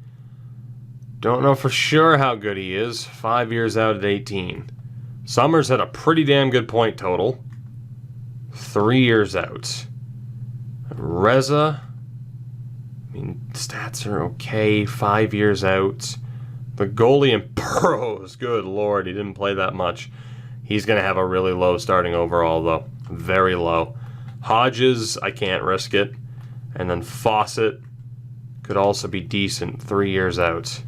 Don't know for sure how good he is. 5 years out at 18. Summers had a pretty damn good point total. 3 years out. Reza, I mean, stats are okay. 5 years out. The goalie in Burrows, good lord, he didn't play that much. He's going to have a really low starting overall, though. Very low. Hodges, I can't risk it. And then Fawcett could also be decent. 3 years out.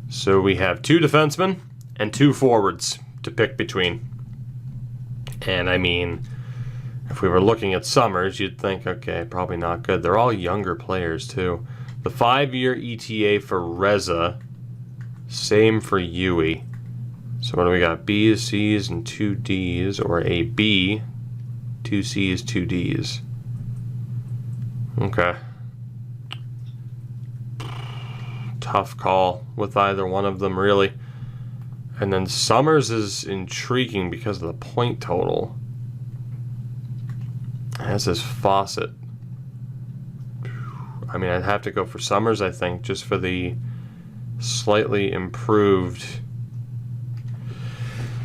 So we have 2 defensemen and 2 forwards to pick between. And I mean, if we were looking at Summers, you'd think, okay, probably not good. They're all younger players, too. The 5-year ETA for Reza, same for Yui. So what do we got? B's, C's, and 2 D's, or a B, 2 C's, 2 D's. Okay. Tough call with either one of them, really. And then Summers is intriguing because of the point total. As is Fawcett. I mean, I'd have to go for Summers, I think, just for the slightly improved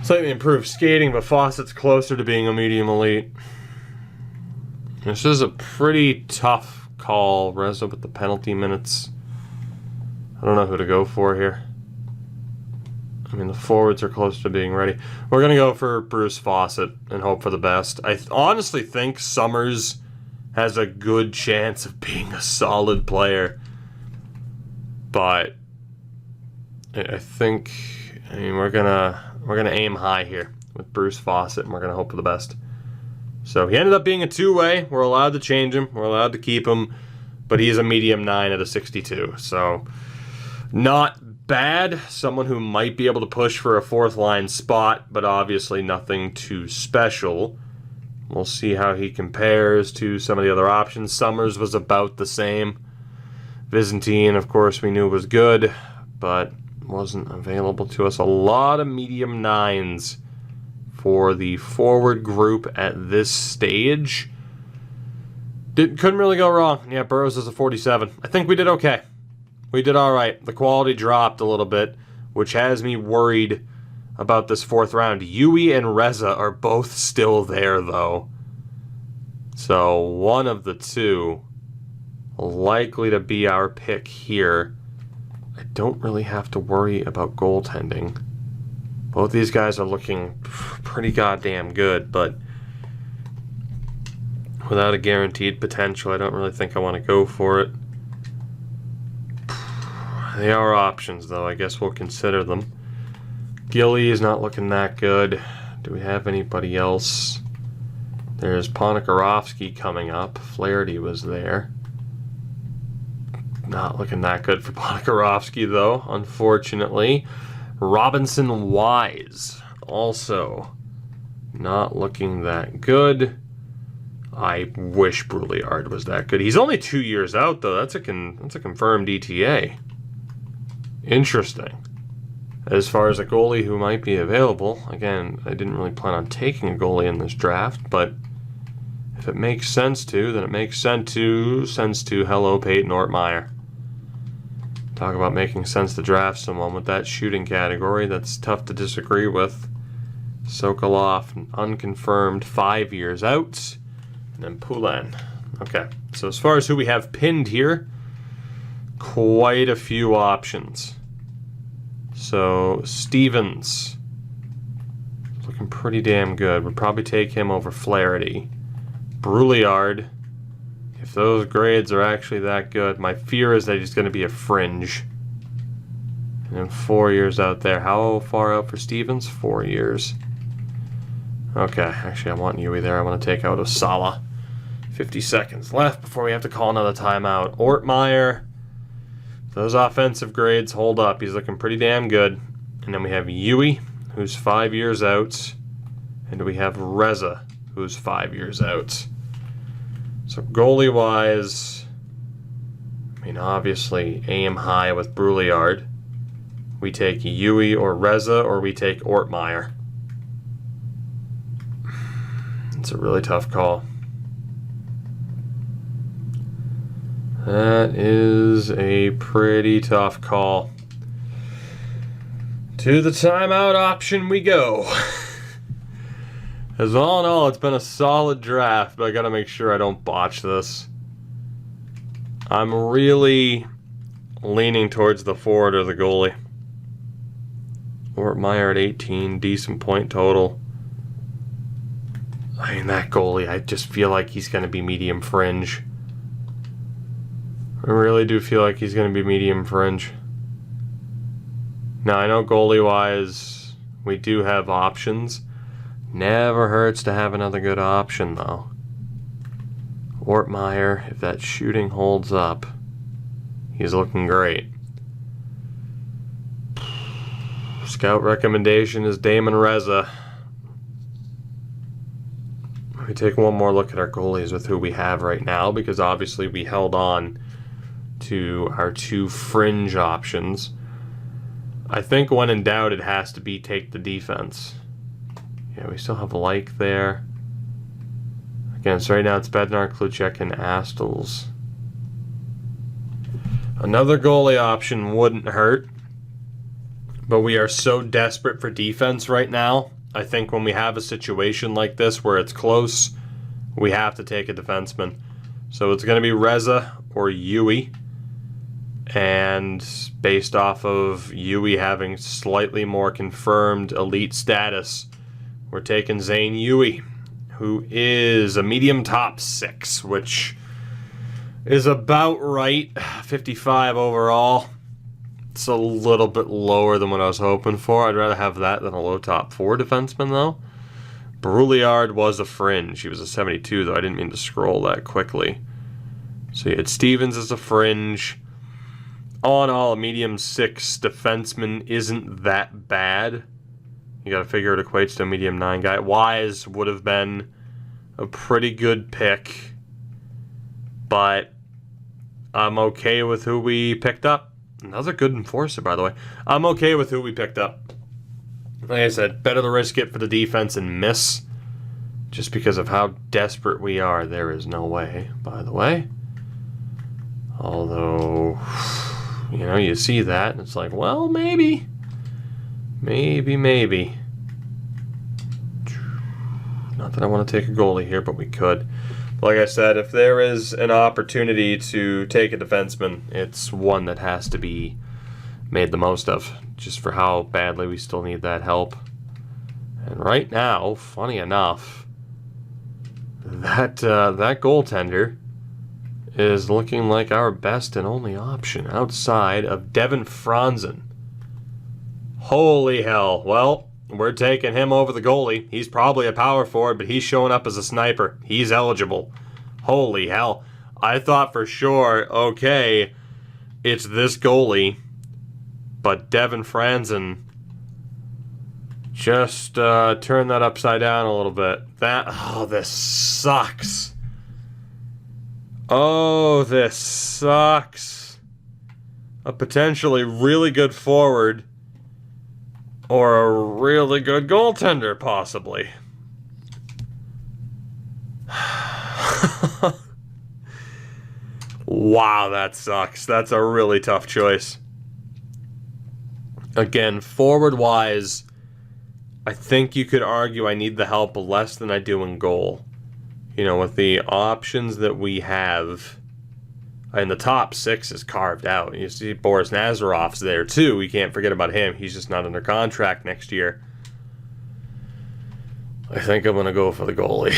skating, but Fawcett's closer to being a medium elite. This is a pretty tough call. Reza with the penalty minutes. I don't know who to go for here. I mean, the forwards are close to being ready. We're going to go for Bruce Fawcett and hope for the best. I honestly think Summers has a good chance of being a solid player. But I think, I mean, we're gonna aim high here with Bruce Fawcett, and we're gonna hope for the best. So he ended up being a two-way. We're allowed to change him. We're allowed to keep him, but he's a medium 9 at a 62. So not bad. Someone who might be able to push for a 4th line spot, but obviously nothing too special. We'll see how he compares to some of the other options. Summers was about the same. Byzantine, of course, we knew was good, but wasn't available to us. A lot of medium 9s for the forward group at this stage. Couldn't really go wrong. Yeah, Burrows is a 47. I think we did okay. We did all right. The quality dropped a little bit, which has me worried about this 4th round. Yui and Reza are both still there, though. So one of the two likely to be our pick here. I don't really have to worry about goaltending. Both these guys are looking pretty goddamn good, but without a guaranteed potential, I don't really think I want to go for it. They are options, though. I guess we'll consider them. Gilly is not looking that good. Do we have anybody else? There's Ponikarovsky coming up. Flaherty was there. Not looking that good for Ponikarovsky, though, unfortunately. Robinson Wise, also not looking that good. I wish Brouillard was that good. He's only 2 years out, though. That's a confirmed ETA. Interesting. As far as a goalie who might be available, again, I didn't really plan on taking a goalie in this draft, but if it makes sense to, then it makes sense to hello, Peyton Ortmeyer. Talk about making sense to draft someone with that shooting category. That's tough to disagree with. Sokolov, unconfirmed, 5 years out. And then Poulin. Okay, so as far as who we have pinned here, quite a few options. So, Stevens, looking pretty damn good. Would probably take him over Flaherty. Brouillard, if those grades are actually that good, my fear is that he's going to be a fringe. And then 4 years out there. How far out for Stevens? 4 years. Okay, actually I want Yui there. I want to take out Osala. 50 seconds left before we have to call another timeout. Ortmeyer, those offensive grades hold up. He's looking pretty damn good. And then we have Yui, who's 5 years out. And we have Reza, who's 5 years out. So goalie-wise, I mean, obviously aim high with Brouillard. We take Yui or Reza, or we take Ortmeyer. It's a really tough call. That is a pretty tough call. To the timeout option we go. As all in all, it's been a solid draft, but I gotta make sure I don't botch this. I'm really leaning towards the forward or the goalie. Ortmeyer at 18, decent point total. I mean, that goalie, I just feel like he's going to be medium fringe. I really do feel like he's going to be medium fringe. Now, I know goalie-wise, we do have options. Never hurts to have another good option, though. Ortmeyer, if that shooting holds up, he's looking great. Scout recommendation is Damon Reza. We take one more look at our goalies with who we have right now, because obviously we held on to our two fringe options. I think when in doubt, it has to be take the defense. Yeah, we still have Like there. Again, so right now it's Bednar, Kluchek, and Astles. Another goalie option wouldn't hurt, but we are so desperate for defense right now. I think when we have a situation like this where it's close, we have to take a defenseman. So it's going to be Reza or Yui. And based off of Yui having slightly more confirmed elite status, we're taking Zane Yui, who is a medium top 6, which is about right. 55 overall. It's a little bit lower than what I was hoping for. I'd rather have that than a low top 4 defenseman, though. Brouillard was a fringe. He was a 72, though. I didn't mean to scroll that quickly. So you had Stevens as a fringe. All in all, a medium 6 defenseman isn't that bad. You got to figure it equates to a medium 9 guy. Wise would have been a pretty good pick, but I'm okay with who we picked up. Another good enforcer, by the way. I'm okay with who we picked up. Like I said, better to risk it for the defense and miss just because of how desperate we are. There is no way, by the way. Although, you know, you see that and it's like, well, maybe. Maybe. Not that I want to take a goalie here, but we could. Like I said, if there is an opportunity to take a defenseman, it's one that has to be made the most of, just for how badly we still need that help. And right now, funny enough, that goaltender is looking like our best and only option outside of Devin Franzen. Holy hell. Well, we're taking him over the goalie. He's probably a power forward, but he's showing up as a sniper. He's eligible. Holy hell. I thought for sure, okay, it's this goalie, but Devin Franzen just turned that upside down a little bit. This sucks. Oh, this sucks. A potentially really good forward or a really good goaltender, possibly. Wow, that sucks. That's a really tough choice. Again, forward-wise, I think you could argue I need the help less than I do in goal. You know, with the options that we have, and the top six is carved out. You see Boris Nazarov's there too. We can't forget about him. He's just not under contract next year. I think I'm going to go for the goalie.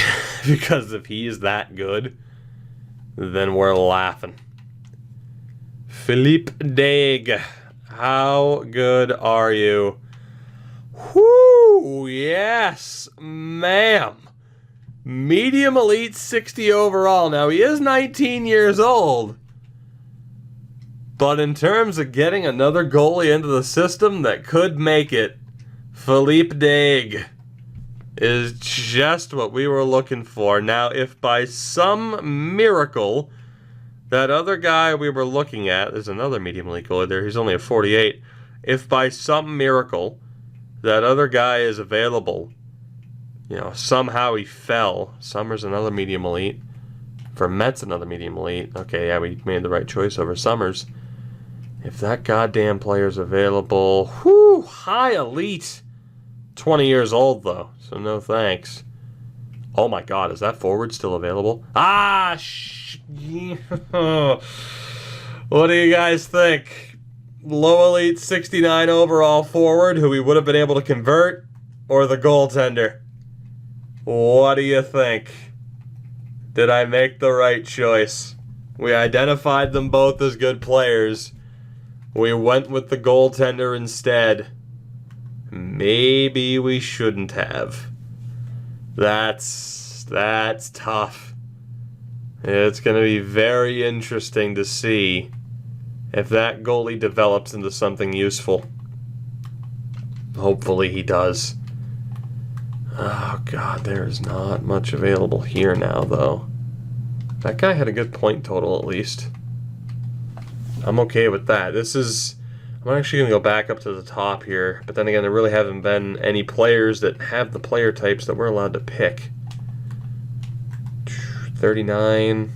Because if he is that good, then we're laughing. Philippe Daig. How good are you? Whoo! Yes, ma'am. Medium elite 60 overall. Now, he is 19 years old. But in terms of getting another goalie into the system that could make it, Philippe Daig is just what we were looking for. Now, if by some miracle that other guy we were looking at, there's another medium elite goalie there, he's only a 48. If by some miracle that other guy is available, you know, somehow he fell. Summers another medium elite. Vermette's another medium elite. Okay, yeah, we made the right choice over Summers. If that goddamn player's available, whoo, high elite. 20 years old, though, so no thanks. Oh my god, is that forward still available? What do you guys think? Low elite 69 overall forward who we would have been able to convert, or the goaltender? What do you think? Did I make the right choice? We identified them both as good players. We went with the goaltender instead. Maybe we shouldn't have. That's tough. It's going to be very interesting to see if that goalie develops into something useful. Hopefully he does. Oh god, there is not much available here now, though. That guy had a good point total, at least. I'm okay with that. I'm actually going to go back up to the top here, but then again, there really haven't been any players that have the player types that we're allowed to pick. 39.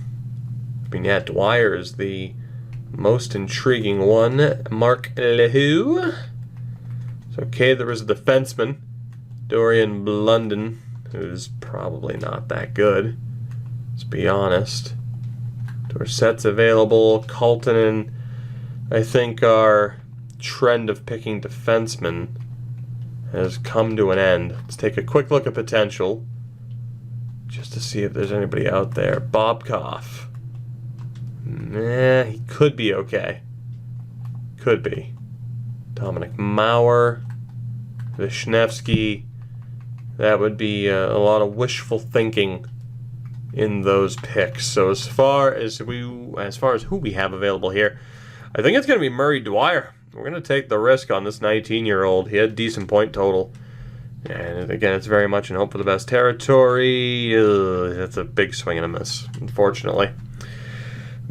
I mean, yeah, Dwyer is the most intriguing one. Mark Lehoux. It's okay, there is a defenseman. Dorian Blunden, who's probably not that good. Let's be honest. Dorset's available. Colton, I think our trend of picking defensemen has come to an end. Let's take a quick look at potential, just to see if there's anybody out there. Bobkoff. Nah, he could be okay. Could be. Dominic Maurer. Vishnevsky. That would be a lot of wishful thinking in those picks. So as far as who we have available here, I think it's going to be Murray Dwyer. We're going to take the risk on this 19-year-old. He had a decent point total. And again, it's very much in hope for the best territory. That's a big swing and a miss, unfortunately.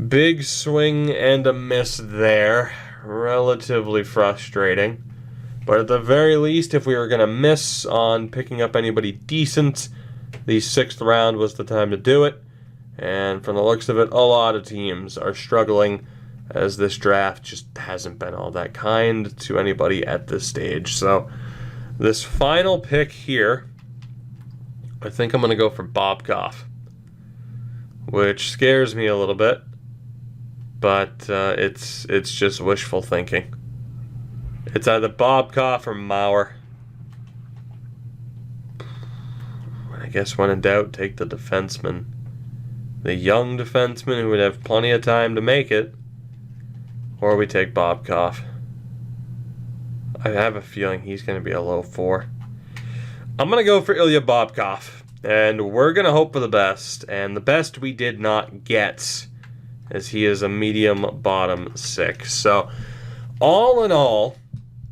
Big swing and a miss there. Relatively frustrating. But at the very least, if we were going to miss on picking up anybody decent, the 6th round was the time to do it. And from the looks of it, a lot of teams are struggling, as this draft just hasn't been all that kind to anybody at this stage. So this final pick here, I think I'm going to go for Bobkoff, which scares me a little bit, but it's just wishful thinking. It's either Bobkoff or Mauer. I guess when in doubt, take the defenseman. The young defenseman who would have plenty of time to make it. Or we take Bobkoff. I have a feeling he's going to be a low 4. I'm going to go for Ilya Bobkoff. And we're going to hope for the best. And the best we did not get, as he is a medium bottom 6. So, all in all,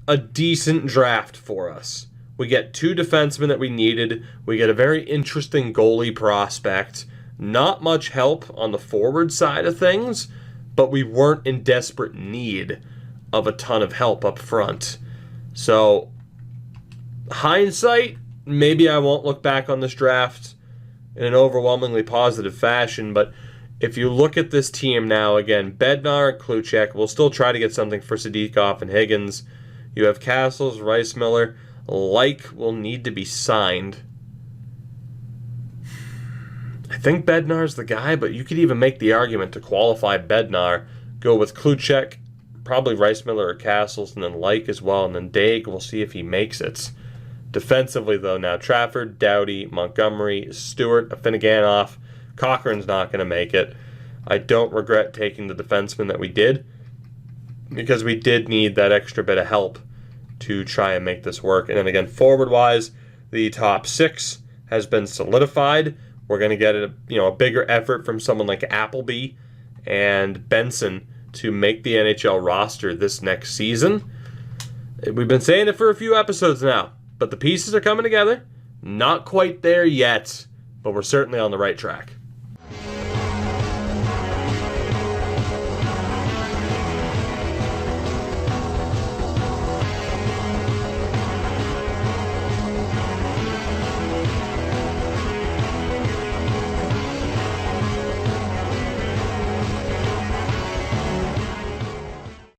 a decent draft for us. We get 2 defensemen that we needed. We get a very interesting goalie prospect. Not much help on the forward side of things, but we weren't in desperate need of a ton of help up front. So, hindsight, maybe I won't look back on this draft in an overwhelmingly positive fashion, but if you look at this team now, again, Bednar and Kluchek, we'll still try to get something for Sadikov and Higgins. You have Castles, Rice-Miller, will need to be signed. I think Bednar's the guy, but you could even make the argument to qualify Bednar. Go with Kluchek, probably Rice-Miller or Castles, and then as well, and then Daig. We'll see if he makes it. Defensively, though, now Trafford, Doughty, Montgomery, Stewart, Afinogenov. Cochran's not going to make it. I don't regret taking the defenseman that we did, because we did need that extra bit of help to try and make this work. And then again, forward-wise, the top 6 has been solidified. We're going to get a bigger effort from someone like Appleby and Benson to make the NHL roster this next season. We've been saying it for a few episodes now, but the pieces are coming together. Not quite there yet, but we're certainly on the right track.